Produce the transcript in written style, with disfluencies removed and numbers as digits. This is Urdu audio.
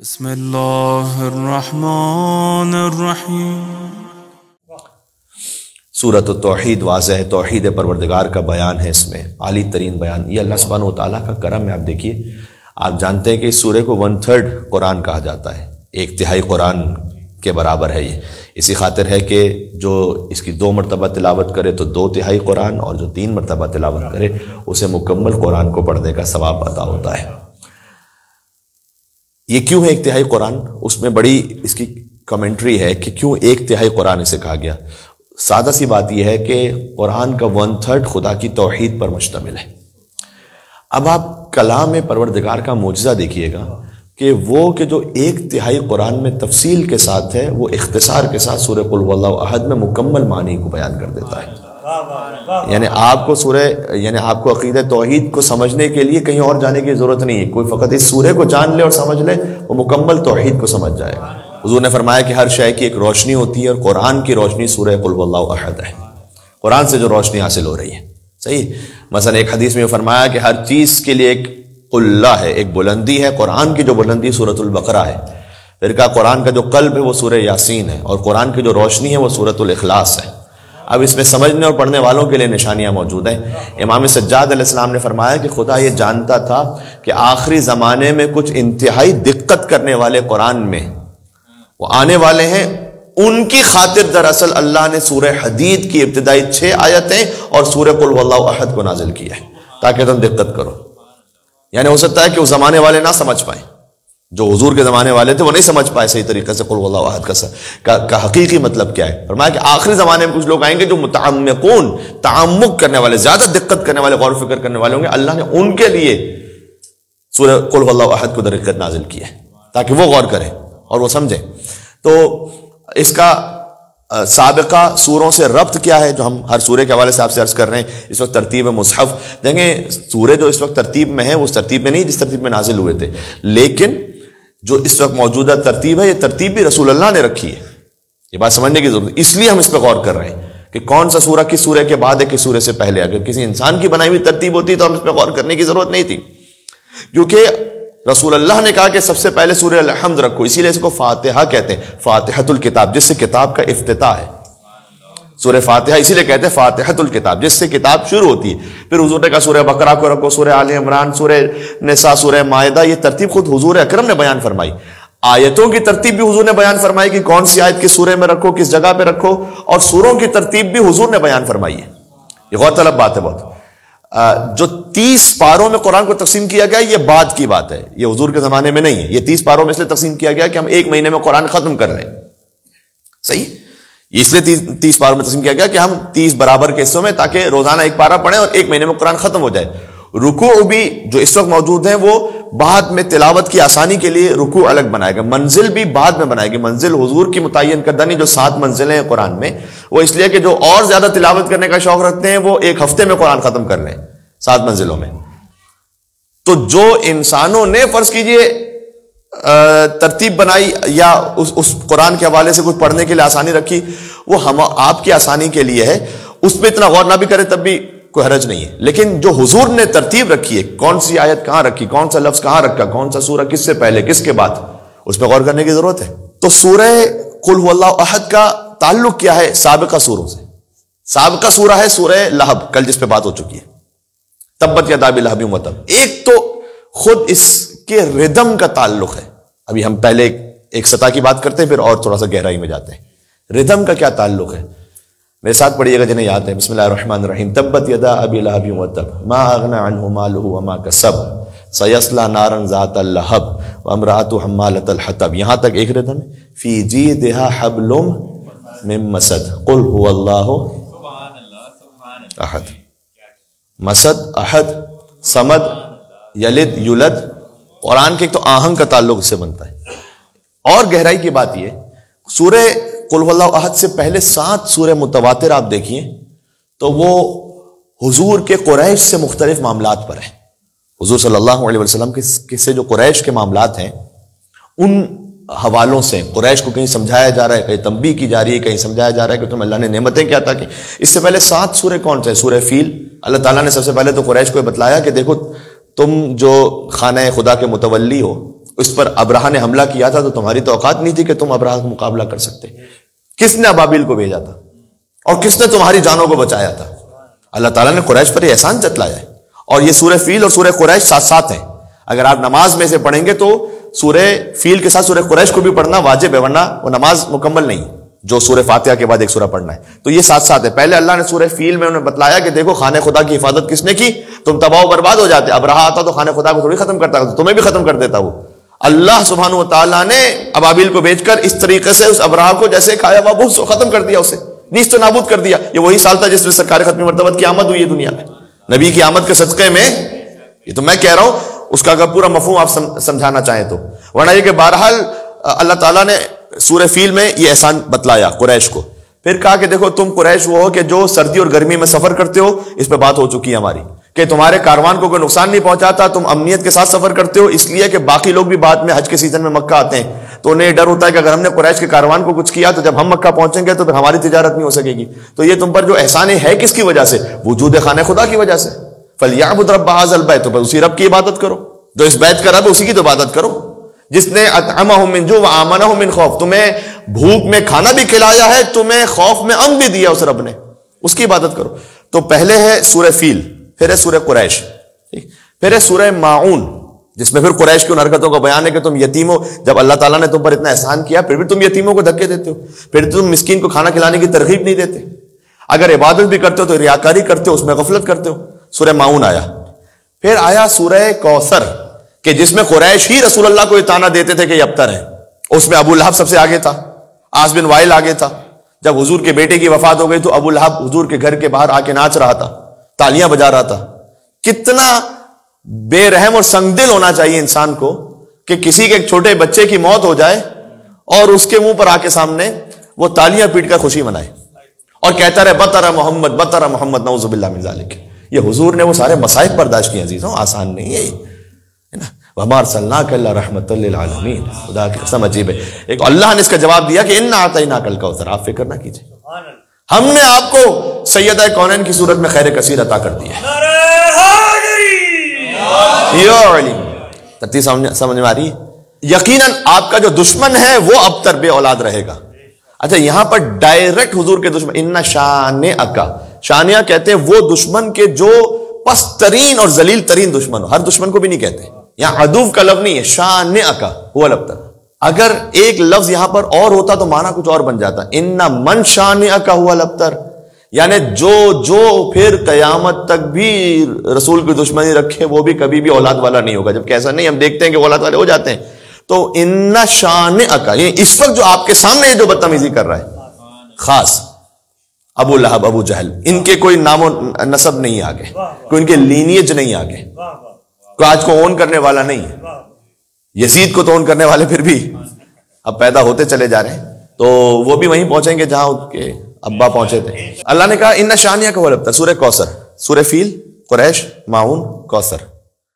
بسم اللہ الرحمن الرحیم۔ سورۃ التوحید واضح توحید پروردگار کا بیان ہے، اس میں عالی ترین بیان۔ یہ اللہ سبحانہ و تعالیٰ کا کرم ہے۔ آپ دیکھیے، آپ جانتے ہیں کہ اس سورہ کو 1/3 قرآن کہا جاتا ہے، 1/3 قرآن کے برابر ہے یہ۔ اسی خاطر ہے کہ جو اس کی 2 مرتبہ تلاوت کرے تو 2/3 قرآن، اور جو 3 مرتبہ تلاوت کرے اسے مکمل قرآن کو پڑھنے کا ثواب عطا ہوتا ہے۔ یہ کیوں ہے 1/3 قرآن؟ اس میں بڑی اس کی کمنٹری ہے کہ کیوں 1/3 قرآن اسے کہا گیا۔ سادہ سی بات یہ ہے کہ قرآن کا 1/3 خدا کی توحید پر مشتمل ہے۔ اب آپ کلام پروردگار کا معجزہ دیکھیے گا کہ وہ کہ جو 1/3 قرآن میں تفصیل کے ساتھ ہے، وہ اختصار کے ساتھ سورہ قل هو اللہ احد میں مکمل معنی کو بیان کر دیتا ہے۔ یعنی آپ کو عقیدہ توحید کو سمجھنے کے لیے کہیں اور جانے کی ضرورت نہیں ہے، کوئی فقط اس سورہ کو جان لے اور سمجھ لے، وہ مکمل توحید کو سمجھ جائے گا۔ حضور نے فرمایا کہ ہر شے کی ایک روشنی ہوتی ہے، اور قرآن کی روشنی سورہ قل هو اللہ احد ہے۔ قرآن سے جو روشنی حاصل ہو رہی ہے، صحیح۔ مثلا ایک حدیث میں فرمایا کہ ہر چیز کے لیے ایک قلہ ہے، ایک بلندی ہے۔ قرآن کی جو بلندی سورۃ البقرہ ہے، پھر کہا قرآن کا جو قلب ہے وہ سورہ یاسین ہے، اور قرآن کی جو روشنی ہے وہ سورۃ الاخلاص ہے۔ اب اس میں سمجھنے اور پڑھنے والوں کے لیے نشانیاں موجود ہیں۔ امام سجاد علیہ السلام نے فرمایا کہ خدا یہ جانتا تھا کہ آخری زمانے میں کچھ انتہائی دقت کرنے والے قرآن میں وہ آنے والے ہیں، ان کی خاطر دراصل اللہ نے سورہ حدید کی ابتدائی 6 آیتیں اور سورہ قل هو اللہ احد کو نازل کیا ہے تاکہ تم دقت کرو۔ یعنی ہو سکتا ہے کہ اس زمانے والے نہ سمجھ پائیں، جو حضور کے زمانے والے تھے وہ نہیں سمجھ پائے صحیح طریقے سے قل هو اللہ احد کا حقیقی مطلب کیا ہے۔ فرمایا کہ آخری زمانے میں کچھ لوگ آئیں گے جو متعمقون، تعمق کرنے والے، زیادہ دقت کرنے والے، غور و فکر کرنے والے ہوں گے۔ اللہ نے ان کے لیے سورہ قل هو اللہ احد کو در حقیقت نازل کیا ہے تاکہ وہ غور کریں اور وہ سمجھیں۔ تو اس کا سابقہ سوروں سے ربط کیا ہے، جو ہم ہر سورے کے حوالے سے آپ سے عرض کر رہے ہیں۔ اس وقت ترتیب مصحف دیکھیں، سورے جو اس وقت ترتیب میں ہیں وہ اس ترتیب میں نہیں جس ترتیب میں نازل ہوئے تھے، لیکن جو اس وقت موجودہ ترتیب ہے یہ ترتیب بھی رسول اللہ نے رکھی ہے۔ یہ بات سمجھنے کی ضرورت ہے، اس لیے ہم اس پہ غور کر رہے ہیں کہ کون سا سورہ کس سورے کے بعد ہے، کس سورے سے پہلے۔ اگر کسی انسان کی بنائی ہوئی ترتیب ہوتی تو ہم اس پہ غور کرنے کی ضرورت نہیں تھی، کیونکہ رسول اللہ نے کہا کہ سب سے پہلے سورہ الحمد رکھو، اسی لیے اس کو فاتحہ کہتے ہیں، فاتحۃ الکتاب، جس سے کتاب کا افتتاح ہے۔ سورہ فاتحہ اسی لیے کہتے ہیں فاتحۃ الکتاب، جس سے کتاب شروع ہوتی ہے۔ پھر حضور نے کہا سورہ بقرہ کو رکھو، سورہ آل عمران، سورہ نساء، سورہ مائدہ۔ یہ ترتیب خود حضور اکرم نے بیان فرمائی۔ آیتوں کی ترتیب بھی حضور نے بیان فرمائی کہ کون سی آیت کس سورے میں رکھو، کس جگہ پہ رکھو، اور سوروں کی ترتیب بھی حضور نے بیان فرمائی ہے۔ یہ غور طلب بات ہے بہت۔ جو 30 پاروں میں قرآن کو تقسیم کیا گیا یہ بعد کی بات ہے، یہ حضور کے زمانے میں نہیں ہے۔ یہ 30 پاروں میں اس لیے تقسیم کیا گیا کہ ہم 1 مہینے میں قرآن ختم کر رہے ہیں، صحیح۔ اس لیے 30 پاروں میں تقسیم کیا گیا کہ ہم 30 برابر کے حصوں میں، تاکہ روزانہ 1 پارہ پڑھیں اور 1 مہینے میں قرآن ختم ہو جائے۔ رکوع بھی جو اس وقت موجود ہیں وہ بعد میں تلاوت کی آسانی کے لیے رکوع الگ بنائے گا، منزل بھی بعد میں بنائے گی۔ منزل حضور کی متعین کردہ نہیں، جو 7 منزلیں ہیں قرآن میں، وہ اس لیے کہ جو اور زیادہ تلاوت کرنے کا شوق رکھتے ہیں وہ 1 ہفتے میں قرآن ختم کر لیں 7 منزلوں میں۔ تو جو انسانوں نے فرض کیجئے ترتیب بنائی یا اس قرآن کے حوالے سے کچھ پڑھنے کے لیے آسانی رکھی، وہ ہم آپ کی آسانی کے لیے ہے، اس پہ اتنا غور نہ بھی کرے تب بھی کوئی حرج نہیں ہے۔ لیکن جو حضور نے ترتیب رکھی ہے، کون سی آیت کہاں رکھی، کون سا لفظ کہاں رکھا، کون سا سورہ کس سے پہلے کس کے بعد، اس پہ غور کرنے کی ضرورت ہے۔ تو سورہ قل هو اللہ احد کا تعلق کیا ہے سابقہ سوروں سے؟ سابقہ سورہ ہے سورہ لہب، کل جس پہ بات ہو چکی ہے، تبت یدا ابی لہب وتب۔ ایک تو خود اس کے ردم کا تعلق ہے۔ ابھی ہم پہلے ایک سطح کی بات کرتے ہیں، پھر اور تھوڑا سا گہرائی میں جاتے ہیں۔ ردم کا کیا تعلق ہے؟ میرے ساتھ پڑھیے گا جنہیں یاد ہے۔ بسم اللہ الرحمن الرحیم۔ تبت یدا ابی لہب وتب ما اغنى عنہ مالہ وما کسب سیصلی نارا ذات اللہب وامرأتہ حمالۃ الحطب۔ یہاں تک ایک ردم ہے۔ فی جیدہا حبل من مسد قل هو اللہ احد۔ مسد، احد، سمد، یلد، یولد، قرآن کے ایک تو آہنگ کا تعلق اس سے بنتا ہے۔ اور گہرائی کی بات یہ، سورہ قل هو اللہ احد سے پہلے 7 سورہ متواتر آپ دیکھیے تو وہ حضور کے قریش سے مختلف معاملات پر ہیں۔ حضور صلی اللہ علیہ وسلم کے سے جو قریش کے معاملات ہیں ان حوالوں سے قریش کو کہیں سمجھایا جا رہا ہے، کہیں تنبیہ کی جا رہی ہے، کہیں سمجھایا جا رہا ہے کہ تم اللہ نے نعمتیں کیا عطا کی۔ اس سے پہلے 7 سورے کون سے؟ سورہ فیل۔ اللہ تعالیٰ نے سب سے پہلے تو قریش کو بتلایا کہ دیکھو تم جو خانہ خدا کے متولی ہو، اس پر ابرہا نے حملہ کیا تھا تو تمہاری تو اوقات نہیں تھی کہ تم ابرہا کا مقابلہ کر سکتے. کس نے ابابیل کو بھیجا تھا اور کس نے تمہاری جانوں کو بچایا تھا؟ اللہ تعالیٰ نے قریش پر یہ احسان جتلایا ہے. اور یہ سورہ فیل اور سورہ قریش ساتھ ساتھ ہیں. اگر آپ نماز میں سے پڑھیں گے تو سورہ فیل کے ساتھ سورہ قریش کو بھی پڑھنا واجب ہے، ورنہ وہ نماز مکمل نہیں جو سورہ فاتحہ کے بعد ایک سورہ پڑھنا ہے. تو یہ ساتھ ساتھ ہے. پہلے اللہ نے سورہ فیل میں انہیں بتلایا کہ دیکھو خانہ خدا کی حفاظت کس نے کی، تم تباہ و برباد ہو جاتے. ابرہا آتا تو خانہ خدا کو تھوڑی ختم کرتا، تمہیں بھی ختم کر دیتا. وہ اللہ سبحانہ و تعالیٰ نے ابابیل کو بھیج کر اس طریقے سے اس ابرہا کو جیسے کھایا ہوا بھوس ختم کر دیا، اسے نیست و نابود کر دیا. یہ وہی سال تھا جس میں سرکار ختم مرتبت کی آمد ہوئی ہے دنیا میں. نبی کی آمد کے صدقے میں یہ تو میں کہہ رہا ہوں، اس کا اگر پورا مفہوم آپ سمجھانا چاہیں تو. ورنہ یہ کہ بہرحال اللہ تعالیٰ نے سورہ فیل میں یہ احسان بتلایا قریش کو. پھر کہا کہ دیکھو تم قریش وہ ہو کہ جو سردی اور گرمی میں سفر کرتے ہو. اس پہ بات ہو چکی ہے ہماری کہ تمہارے کاروان کو کوئی نقصان نہیں پہنچاتا، تم امنیت کے ساتھ سفر کرتے ہو، اس لیے کہ باقی لوگ بھی بعد میں حج کے سیزن میں مکہ آتے ہیں تو انہیں ڈر ہوتا ہے کہ اگر ہم نے قریش کے کاروان کو کچھ کیا تو جب ہم مکہ پہنچیں گے تو پھر ہماری تجارت نہیں ہو سکے گی. تو یہ تم پر جو احسان ہے کس کی وجہ سے؟ وجود خانہ خدا کی وجہ سے. فَلْيَعْبُدْ رَبَّ هَٰذَا الْبَيْتِ، تو بس اسی رب کی عبادت کرو جو اس بیت کا رب ہے، اسی کی تو عبادت کرو جس نے اطعمہم من جوع وآمنہم من خوف، تمہیں بھوک میں کھانا بھی کھلایا ہے، تمہیں خوف میں امن بھی دیا اس رب نے، اس کی عبادت کرو. تو پہلے ہے سورہ فیل، پھر ہے سورہ قریش، پھر ہے سورہ ماعون جس میں پھر قریش کی ان حرکتوں کا بیان ہے کہ تم یتیموں، جب اللہ تعالیٰ نے تم پر اتنا احسان کیا پھر بھی تم یتیموں کو دھکے دیتے ہو، پھر تم مسکین کو کھانا کھلانے کی ترغیب نہیں دیتے، اگر عبادت بھی کرتے ہو تو ریاکاری کرتے ہو، اس میں غفلت کرتے ہو. سورہ ماعون آیا. پھر آیا سورہ کوثر کہ جس میں قریش ہی رسول اللہ کو یہ طعنہ دیتے تھے کہ یہ ابتر ہے. اس میں ابو لہب سب سے آگے تھا، عاص بن وائل آگے تھا. جب حضور کے بیٹے کی وفات ہو گئی تو ابو لہب حضور کے گھر کے باہر آ کے ناچ رہا تھا، تالیاں بجا رہا تھا. کتنا بے رحم اور سنگ دل ہونا چاہیے انسان کو کہ کسی کے ایک چھوٹے بچے کی موت ہو جائے اور اس کے منہ پر آ کے سامنے وہ تالیاں پیٹ کر خوشی منائے اور کہتا رہے بطر محمد بطر محمد، نعوذ باللہ من ذالک. یہ حضور نے وہ سارے مصائب برداشت کیے عزیزوں، آسان نہیں ہے نا. وَمَا أَرْسَلْنَاكَ إِلَّا رَحْمَةً لِّلْعَالَمِينَ. خدا کی قسم عجیب ہے. ایک اللہ نے اس کا جواب دیا کہ اِنَّا أَعْطَيْنَاكَ الْكَوْثَرَ، آپ فکر نہ کیجیے، ہم نے آپ کو سیدہ کونین کی صورت میں خیر کثیر عطا کر دیا ہے. ترتیب سمجھ میں آ رہی ہے؟ یقیناً آپ کا جو دشمن ہے وہ اب تر بے اولاد رہے گا. اچھا یہاں پر ڈائریکٹ حضور کے دشمن ان شانئک، شانیہ کہتے ہیں وہ دشمن کے جو پست ترین اور ذلیل ترین دشمن ہو. ہر دشمن کو بھی نہیں کہتے، یہاں عدو کا لفظ نہیں ہے، شانئک هو الابتر. اگر ایک لفظ یہاں پر اور ہوتا تو معنی کچھ اور بن جاتا. ان من شانئک هو الابتر، یعنی جو پھر قیامت تک بھی رسول کی دشمنی رکھے وہ بھی کبھی بھی اولاد والا نہیں ہوگا. جبکہ ایسا نہیں، ہم دیکھتے ہیں کہ اولاد والے ہو جاتے ہیں. تو ان شانئک، یہ اس وقت جو آپ کے سامنے جو بدتمیزی کر رہا ہے، خاص ابو لہب ابو جہل، ان کے کوئی نام و نسب نہیں آگے، کوئی ان کے لینیج نہیں آگے، کوئی آج کو اون کرنے والا نہیں ہے. یزید کو تو اون کرنے والے پھر بھی اب پیدا ہوتے چلے جا رہے ہیں، تو وہ بھی وہیں پہنچیں گے جہاں ان کے ابا پہنچے تھے. اللہ نے کہا ان شانیہ کا ولبتر. سورہ کوثر، سورہ فیل، قریش، ماعون، کوثر.